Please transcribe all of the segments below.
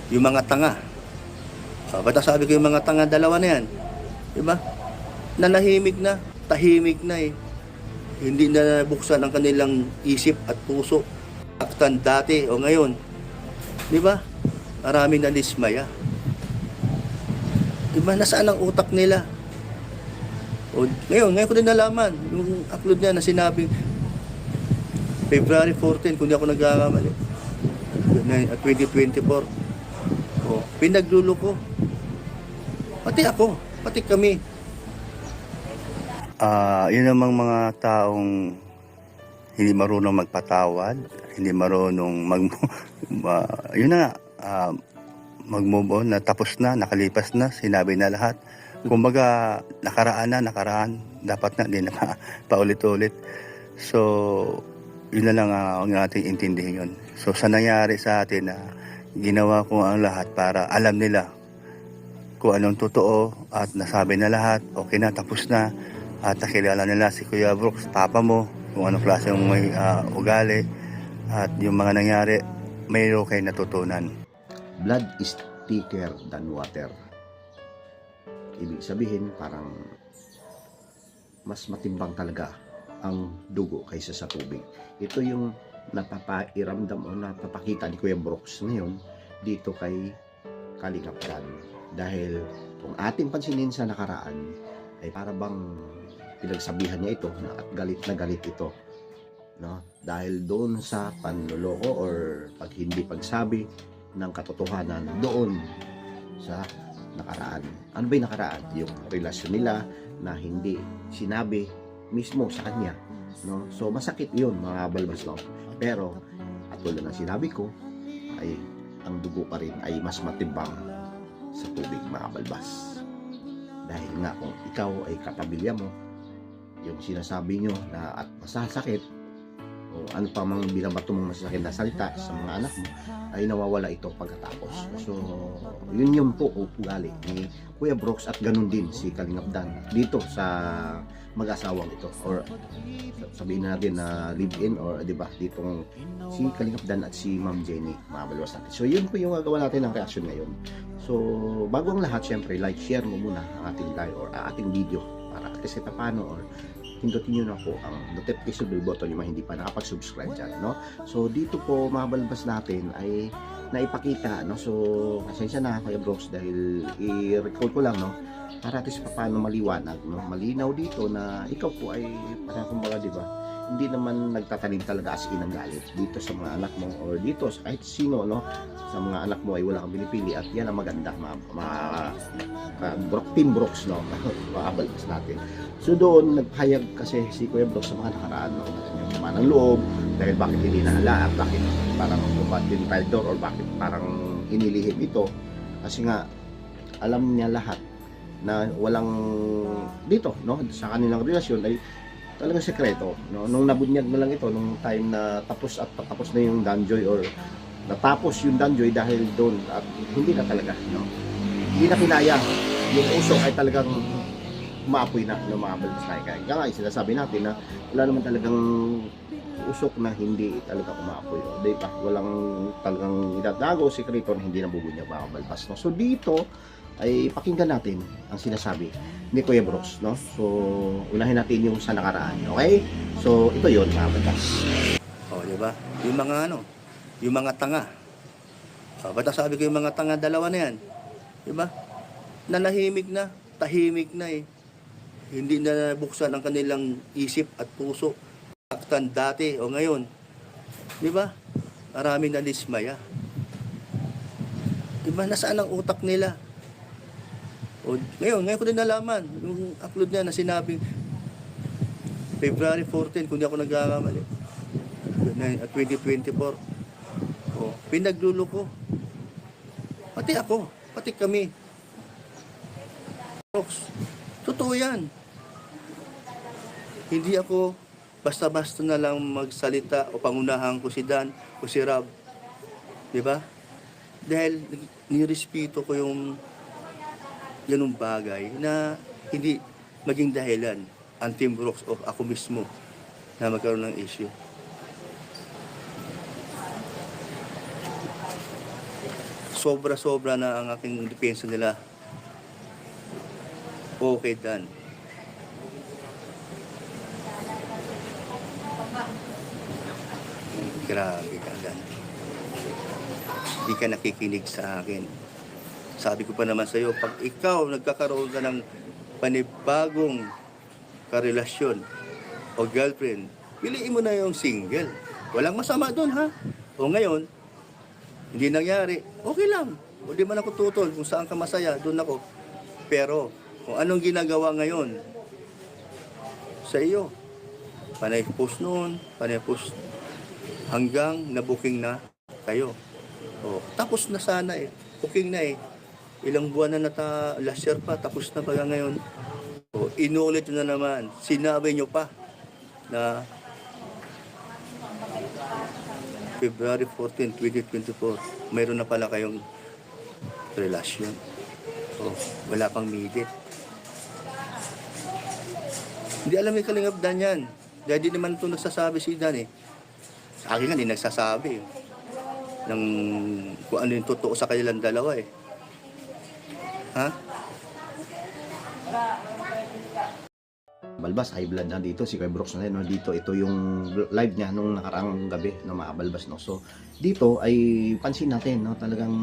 yung mga tanga. Ba't sabi ko yung mga tanga, dalawa na yan? Diba? Nanahimik na, tahimik na eh. Hindi na buksan ang kanilang isip at puso. Aktan dati o ngayon. Diba? Marami na dismaya. Diba? Nasaan ang utak nila? O, ngayon ko din nalaman. Yung upload niya na sinabing February 14, kung di ako nagkakamali. 2024. O, pinagluloko. Pati ako, pati kami. Yun namang mga taong hindi marunong magpatawad, hindi marunong yun na nga, mag-move on, na tapos na, nakalipas na, sinabi na lahat. Kumbaga, nakaraan, dapat na, hindi na paulit-ulit. So, yun na lang ang ating intindihin yun. So, sa nangyari sa atin na ginawa ko ang lahat para alam nila kung anong totoo at nasabi na lahat, okay na, tapos na. At nakilala nila si Kuya Brooks, papa mo, kung anong klase yung may ugali, at yung mga nangyari, mayroon kayo natutunan. Blood is thicker than water. Ibig sabihin, parang mas matimbang talaga ang dugo kaysa sa tubig. Ito yung napapairamdam o napapakita ni Kuya Brooks ngayon dito kay Kalingap Dan. Dahil kung ating pansinin sa nakaraan, ay para bang pinagsabihan niya ito at galit na galit ito, no? Dahil doon sa panloloko or pag hindi pagsabi ng katotohanan doon sa nakaraan. Ano ba yung nakaraan? Yung relasyon nila na hindi sinabi mismo sa kanya, no? So masakit yun, mga balbas, no? Pero at tulad ng sinabi ko, ay ang dugo pa rin ay mas matibang sa tubig, mga balbas. Dahil nga kung ikaw ay kapamilya mo, yung sinasabi nyo na at masasakit o ano pa mang binabato mong masasakit na salita sa mga anak mo, ay nawawala ito pagkatapos. So yun po ugali ni Kuya Brooks, at ganun din si Kalingap Dan dito sa mag-asawang ito, or sabihin natin na live-in, or di ba ditong si Kalingap Dan at si Ma'am Jenny, mga balwas natin. So yun po yung gagawa natin ng reaction ngayon. So bago ang lahat, syempre like, share mo muna ang ating live or ating video para at least paano, or pindutin nyo na po ang notification bell button yung mga hindi pa nakapag-subscribe dyan, no? So dito po mga balbas natin ay naipakita, no? So pasensya na Kuya Brooks dahil i-record ko lang, no? Para at least paano maliwanag, no? Malinaw dito na ikaw po ay parang kumbaga, di ba, hindi naman nagtatanim talaga as in ang galit dito sa mga anak mo or dito sa kahit sino, no? Sa mga anak mo ay wala kang pinipili, at yan ang maganda, Team Brooks, no? Makabalbas natin. So doon nagpahayag kasi si Kuya Brooks sa mga nakaraan, no? Yung naman ng loob dahil bakit hindi nahala at bakit parang din file door or bakit parang inilihim ito, kasi nga alam niya lahat na walang dito, no? Sa kanilang relasyon ay talagang sekreto, no? Nung nabunyag na lang ito nung time na tapos na yung Danjoy, or natapos yung Danjoy dahil doon, at hindi na talaga, no? Hindi na kinaya, yung usok ay talagang umaapoy na, no, mga balbas na kaya nga sinasabi natin na wala naman talagang usok na hindi talaga umaapoy, no? Di ba? Walang talagang idadago sekreto na hindi nabubunyag, mga balbas, no? So dito ay pakinggan natin ang sinasabi ni Kuya Brooks, no? So unahin natin yung sa nakaraan, okay? So ito yon, mga balbas. Di ba? Yung mga tanga. Ba't sabi ko yung mga tanga, dalawa na yan? Di ba? Nanahimik na, tahimik na eh. Hindi na buksan ang kanilang isip at puso. Aktan dati o ngayon. Di ba? Marami na dismaya. Di ba? Nasaan ang utak nila? O, ngayon ko din nalaman. Yung upload niya na sinabing February 14, kung di ako nagkakamali. 2024. O, pinagluloko. Pati ako, pati kami. Totoo yan. Hindi ako basta-basta na lang magsalita o pangunahan ko si Dan o si Rob. Diba? Dahil nirespeto ko yung ganung bagay na hindi maging dahilan ang Team Brooks o ako mismo na magkaroon ng issue. sobra-sobra na ang aking depensa nila. Okay, Dan. Grabe ka, Dan. Hindi ka nakikinig sa akin. Sabi ko pa naman sa'yo, pag ikaw nagkakaroon ka ng panibagong karelasyon o girlfriend, piliin mo na yung single. Walang masama doon, ha? O ngayon, hindi nangyari, okay lang. O di man ako tutol, kung saan ka masaya, doon ako. Pero, kung anong ginagawa ngayon sa iyo, panay post noon, panay post hanggang na-booking na kayo. O, tapos na sana eh. Booking na eh. Ilang buwan na last year pa, tapos na pa ngayon. O, inulit na naman. Sinabi nyo pa na February 14, 2024, mayroon na pala kayong relasyon. O, wala pang midit. Hindi alam ni Kalingap Dan yan. Dahil di naman ito nagsasabi si Dan eh. Sa akin nga, hindi nagsasabi eh. Ng kung ano yung totoo sa kanilang dalawa eh. Ha? Balbas, high blood na dito. Si Kuya Brooks na rin, no? Dito, ito yung live niya nung nakaraang gabi, no, mga Balbas, no? So, dito ay pansin natin, no? Talagang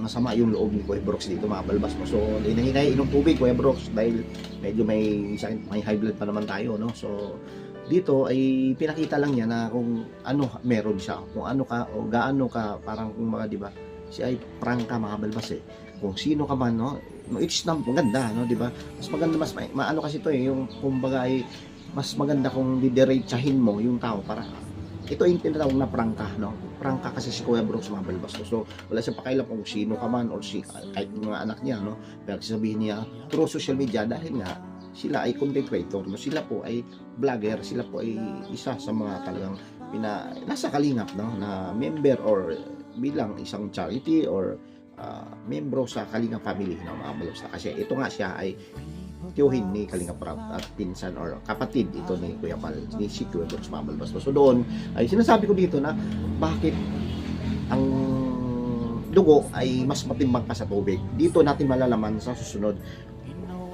masama yung loob ni Kuya Brooks dito, mga Balbas, no? So, hinahinay inom tubig, Kuya Brooks, dahil medyo may high blood pa naman tayo, no? So, dito ay pinakita lang niya na kung ano meron siya, kung ano ka o gaano ka, parang kung mga, di ba, siya ay prangka, mga Balbas, eh. Kung sino ka man, no? No, it's not maganda, no, di ba? Mas maganda, mas maano kasi ito eh, yung kumbaga ay mas maganda kung didiretsahin mo yung tao para ito yung tinatawag na prangka, no? Prangka kasi si Kuya Brooks, mga Balbas, no? So wala siyang pakialam kung sino ka man or si kahit yung mga anak niya, no? Pero sabihin niya through social media dahil nga sila ay content creator, no? Sila po ay vlogger, sila po ay isa sa mga talagang nasa kalingap, no? Na member or bilang isang charity or membro sa Kalingap family, no, mga Balbas, kasi ito nga siya ay tiyuhin ni Kalingap Rab at pinsan or kapatid ito ni Kuya Pal, ni si Kuya Brooks, mga Balbas. So doon ay sinasabi ko dito na bakit ang dugo ay mas matimbang pa sa tubig. Dito natin malalaman sa susunod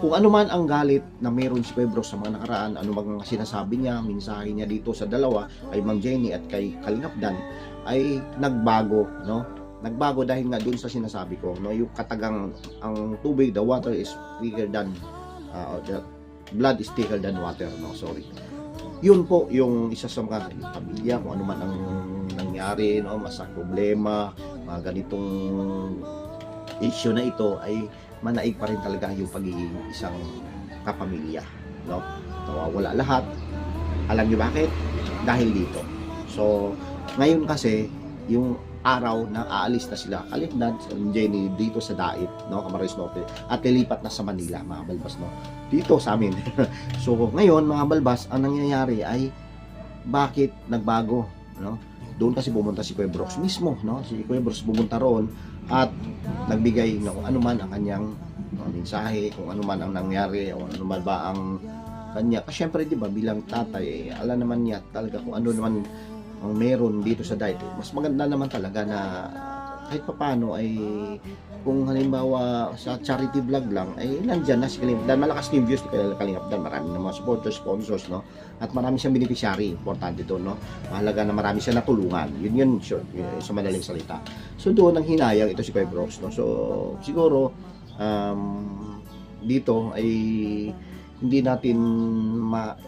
kung ano man ang galit na meron si Kuya Brooks sa mga nakaraan, ano bang sinasabi niya, mensahe niya dito sa dalawa, kay Ma'am Jenny at kay Kalingap Dan, ay nagbago, no? Nagbago dahil nga doon sa sinasabi ko, no, yung katagang ang tubig, the water is thicker than the blood is thicker than water, no, sorry. Yun po yung isa sa mga pamilya, kung ano man ang nangyari, no, mas problema, mga ganitong issue na ito ay manaig pa rin talaga yung pagiging isang kapamilya, no. Nawawala lahat. Alam niyo bakit? Dahil dito. So, ngayon kasi yung araw na aalis na sila Kalingap Jenny dito sa Dait, no, Camarines Norte, at lilipat na sa Manila, mga Balbas, no, dito sa amin. So ngayon, mga Balbas, ang nangyayari ay bakit nagbago, no? Doon kasi pumunta si Kuya Brooks mismo, no? Si Kuya Brooks pumunta roon at nagbigay ng kung ano man ang kanyang mensahe, kung ano man ang nangyari o ano man ba ang kanya. Kasi syempre, di ba, bilang tatay, alam naman niya talaga kung ano naman ang meron dito sa diet. Mas maganda naman talaga na kahit papano ay kung halimbawa sa charity vlog lang ay nandyan na si Kalingap Dan. Malakas yung views ni Kalingap Dan, marami na mga supporters, sponsors, no, at marami siyang beneficiary, importante doon, no, mahalaga na marami siya natulungan, yun sure, sa madaling salita. So doon ang hinayang ito si Kuya Brooks, no. So siguro dito ay hindi natin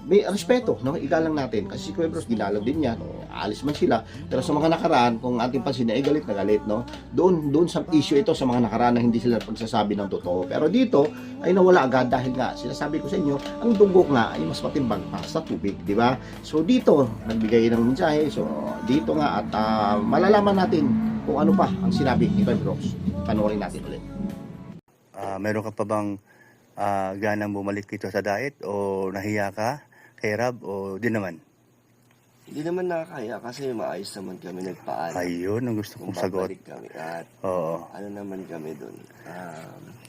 may respeto, no? Igalang natin kasi si Kuya Brooks ginalaw din niya, no? Aalis man sila, pero sa mga nakaraan kung ating pansin ay galit na galit, no? Doon sa issue ito sa mga nakaraan na hindi sila pagsasabi ng totoo, pero dito ay nawala agad dahil nga sinasabi ko sa inyo ang dugo nga ay mas matimbang pa sa tubig, di ba? So dito nagbigay ng mensahe, so dito nga at malalaman natin kung ano pa ang sinabi ni Kuya Brooks. Panoorin natin ulit. Meron ka pa bang ganang bumalik dito sa diet o nahiya ka kay Rab o di naman? Hindi naman nakakaya kasi maayos naman kami nagpaalam. Ayun ang gusto kong sagot. Babalik kami at Oo. ano naman kami doon.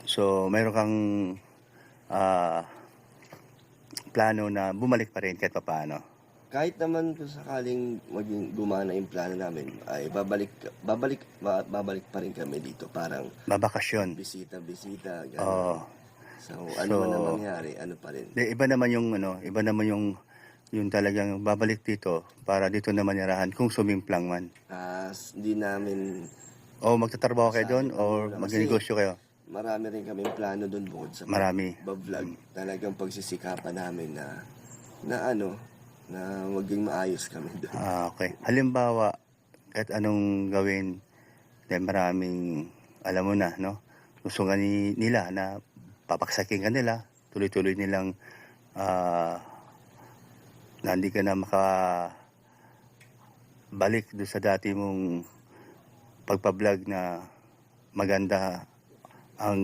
So, meron kang plano na bumalik pa rin kahit papaano? kahit naman kung sakaling maging gumana yung plano namin, ay babalik pa rin kami dito. Parang Babakasyon. bisita, Oo. gano'n. So, ano man ang So, mangyari, ano pa rin. iba naman yung ano, iba naman yung talagang babalik dito para dito naman nirahan kung sumimplang man. Hindi namin O magtatrabaho kayo doon o Kasi magnegosyo kayo. marami rin kaming plano doon bukod sa Marami. vlog. Talagang pagsisikapan namin na maging maayos kami doon. Okay. Halimbawa, kahit anong gawin, dahil maraming, alam mo na, no? Gusto nga nila na papaksakin ka nila, tuloy-tuloy nilang na hindi ka na makabalik doon sa dati mong pagpa-vlog na maganda ang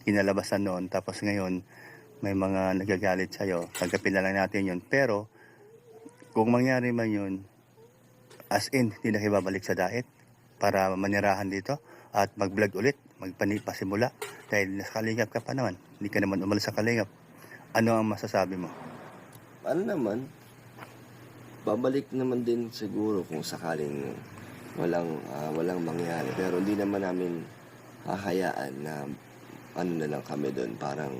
kinalabasan noon. Tapos ngayon, may mga nagagalit sa'yo. Tanggapin na lang natin yun. Pero, kung mangyari man yun, as in, hindi na kayo babalik sa diet para manirahan dito at mag-vlog ulit, pasimula. Dahil nasa Kalingap ka pa naman. Hindi ka naman umalis sa Kalingap. Ano ang masasabi mo? Ano naman, babalik naman din siguro kung sakaling walang mangyari. Pero hindi naman namin hahayaan na ano na lang kami doon. Parang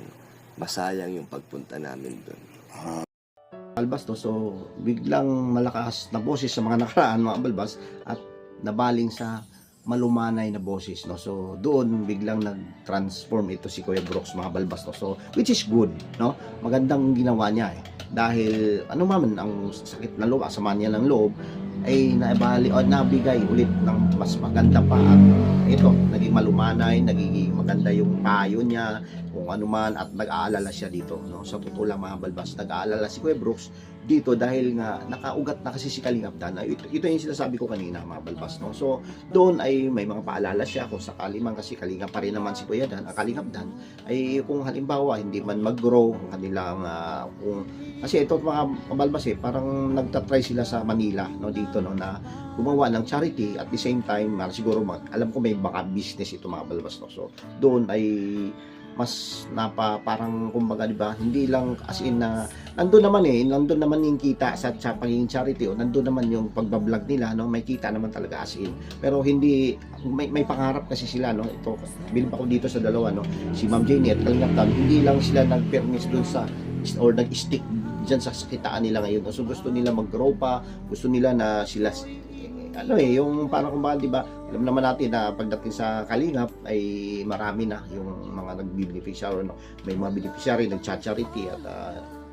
masayang yung pagpunta namin doon. Balbas, no? So biglang malakas na boses sa mga nakaraan, mga balbas, at nabaling sa malumanay na boses, no? So doon biglang nag-transform ito si Kuya Brooks, mga balbas, no? So which is good, no? Magandang ginawa niya dahil ano man ang sakit na loob, sama niya ng loob, ay nabigay ulit ng mas maganda pa, at ito naging malumanay, naging maganda yung payo niya kung ano man, at nag-aalala siya dito, no? Sa totoo lang, mga balbas, nag-aalala si Kuya Brooks dito dahil nga nakaugat na kasi si Kalingap Dan. Ito yung sinasabi ko kanina, mga balbas, no? So doon ay may mga paalala siya kung sakali man, kasi Kalingap pa rin naman si Kuya Dan, ang Kalingap Dan, ay kung halimbawa hindi man mag-grow ang kanilang kasi ito, mga balbas, parang nagtatry sila sa Manila, no, dito, no, na gumawa ng charity at the same time, siguro alam ko may baka business ito, mga balbas, no? So doon ay mas parang kumbaga, di ba, hindi lang as in na nandun naman yung kita sa pagiging charity, o nandun naman yung pagbablog nila, no, may kita naman talaga as in, pero hindi may pangarap kasi sila, no? Ito bilib ako dito sa dalawa, no, si Ma'am Jenny at Kalingap Dan, hindi lang sila nag-permis dun sa or nag-stick dyan sa kitaan nila ngayon, no? So gusto nila mag-grow pa, gusto nila na sila yung parang kumbaga, di ba, alam naman natin na pagdating sa Kalingap ay marami na yung mga nag-beneficiary, no? May mga beneficiary, nag-charity, at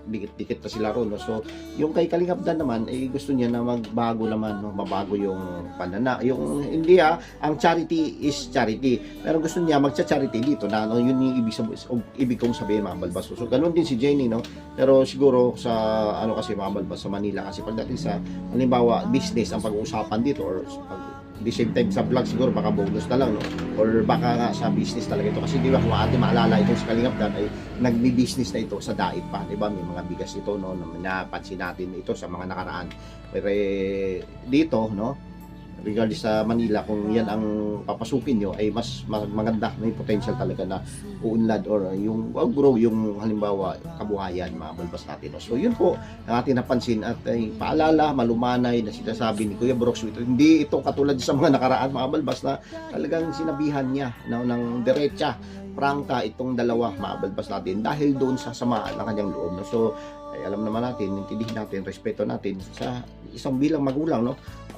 dikit-dikit na sila ron, no? So yung kay Kalingap Dan naman ay gusto niya na magbago naman, no? Mabago yung yung hindi ang charity is charity, pero gusto niya magcha-charity dito na, no? Yun yung ibig kong sabihin, mga balbas. So ganun din si Jenny, no? Pero siguro sa kasi, mga balbas, sa Manila kasi pagdating sa halimbawa business ang pag-uusapan dito, or the same time sa vlog, siguro baka bonus na lang, no? Or baka nga sa business talaga ito, kasi di ba kung ating maalala itong sa Kalingap Dan ay nagbi-business na ito sa dait pa, di ba, may mga bigas ito, no, na napansin natin ito sa mga nakaraan. Pero dito, no, regardless sa Manila, kung yan ang papasukin nyo, ay mas maganda, may potential talaga na uunlad or yung grow yung halimbawa kabuhayan, mga balbas natin, no? So yun po ang ating napansin, at ay paalala, malumanay na sinasabi ni Kuya Brooks. Hindi ito katulad sa mga nakaraan, mga balbas, na talagang sinabihan niya, no, ng derecha, prangka itong dalawa, mga balbas natin, dahil doon sa samaan ng kanyang loob, no? So ay alam naman natin, intindihin natin, respeto natin sa isang bilang magulang, no?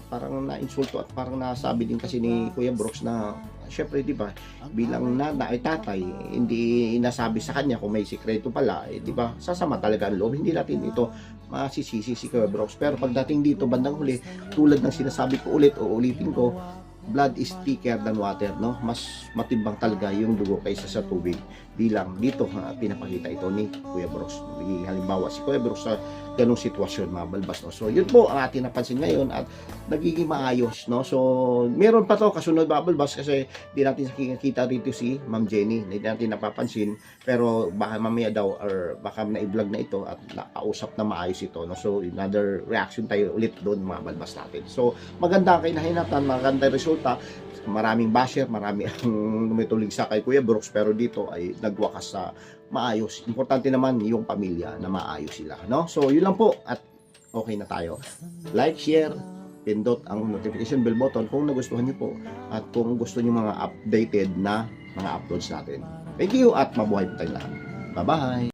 Parang na-insulto at parang nasabi din kasi ni Kuya Brooks na syempre, di ba, bilang tatay, hindi nasabi sa kanya kung may sikreto pala, di ba, sasama talaga ang loob. Hindi natin ito masisisi si Kuya Brooks. Pero pagdating dito bandang huli, tulad ng sinasabi ko ulitin ko, blood is thicker than water, no? Mas matimbang talaga yung dugo kaysa sa tubig. Bilang dito pinapakita ito ni Kuya Brooks. Halimbawa si Kuya Brooks sa ganung sitwasyon, mga balbas, no? So yun po ang ating napansin ngayon, at nagiging maayos, no? So meron pa to kasunod, mga balbas, kasi di natin nakikita rito si Ma'am Jenny, hindi natin napapansin, pero baka mamaya daw or baka na-i-vlog na ito at nakausap na maayos ito, no? So another reaction tayo ulit doon, mga balbas natin. So maganda ang kinahinatan, maganda resulta. Maraming basher, marami ang lumitulig sa kay Kuya Brooks, pero dito ay nagwakas sa maayos. Importante naman yung pamilya na maayos sila, no? So yun lang po, at okay na tayo. Like, share, pindot ang notification bell button kung nagustuhan niyo po at kung gusto niyo mga updated na mga uploads natin. Thank you at mabuhay po tayong lahat. Bye-bye!